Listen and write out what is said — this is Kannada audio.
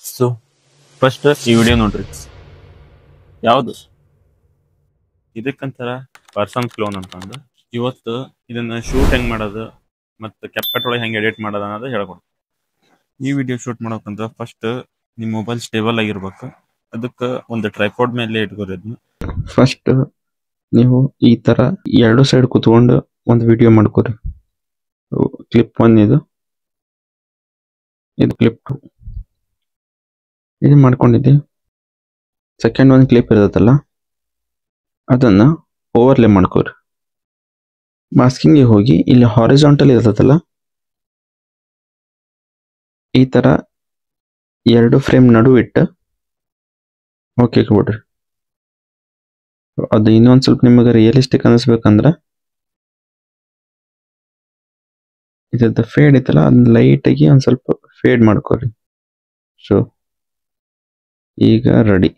ಸೊ ಫಸ್ಟ್ ಈ ವಿಡಿಯೋ ನೋಡ್ರಿ. ಯಾವುದು ಇದಕ್ಕಂತಾರ ಪರ್ಸನ್ ಕ್ಲೋನ್ ಅಂತ ಅಂದ. ಇವತ್ತು ಇದನ್ನ ಶೂಟ್ ಹೆಂಗ್ ಮಾಡೋದು ಮತ್ತು ಕ್ಯಾಪ್ಕಟ್ ಒಳಗೆ ಹೆಂಗೆ ಎಡಿಟ್ ಮಾಡೋದು ಅನ್ನೋದು ಹೇಳ್ಕೊಡ್ತೀನಿ. ಈ ವಿಡಿಯೋ ಶೂಟ್ ಮಾಡೋಕಂದ್ರ ಫಸ್ಟ್ ನಿಮ್ಮ ಮೊಬೈಲ್ ಸ್ಟೇಬಲ್ ಆಗಿರ್ಬೇಕು. ಅದಕ್ಕೆ ಒಂದು ಟ್ರೈಪಾಡ್ ಮೇಲೆ ಇಟ್ಕೋರಿ. ಅದನ್ನ ಫಸ್ಟ್ ನೀವು ಈ ತರ ಎರಡು ಸೈಡ್ ಕುತ್ಕೊಂಡು ಒಂದು ವಿಡಿಯೋ ಮಾಡ್ಕೋರಿ. ಕ್ಲಿಪ್ 1 ಇದು ಕ್ಲಿಪ್ 2 ಇದು ಮಾಡ್ಕೊಂಡಿದ್ದೆ. ಸೆಕೆಂಡ್ ಒಂದು ಕ್ಲಿಪ್ ಇರತ್ತಲ್ಲ ಅದನ್ನ ಓವರ್ಲೇ ಮಾಡ್ಕೋರಿ. ಮಾಸ್ಕಿಂಗ್ ಹೋಗಿ ಇಲ್ಲಿ ಹಾರಿಜಾಂಟಲ್ ಇರತ್ತಲ್ಲ ಈ ತರ ಎರಡು ಫ್ರೇಮ್ ನಡುವೆ ಇಟ್ಟು ಓಕೆ ಕೊಡ್ರಿ. ಅದು ಇನ್ನೊಂದ್ ಸ್ವಲ್ಪ ನಿಮಗೆ ರಿಯಲಿಸ್ಟಿಕ್ ಅನಿಸ್ಬೇಕಂದ್ರ ಇದ್ರದ್ದು ಫೇಡ್ ಐತಲ್ಲ ಅದನ್ನ ಲೈಟ್ ಆಗಿ ಒಂದ್ ಸ್ವಲ್ಪ ಫೇಡ್ ಮಾಡ್ಕೋರಿ. ಸೊ ಈಗ ರೆಡಿ.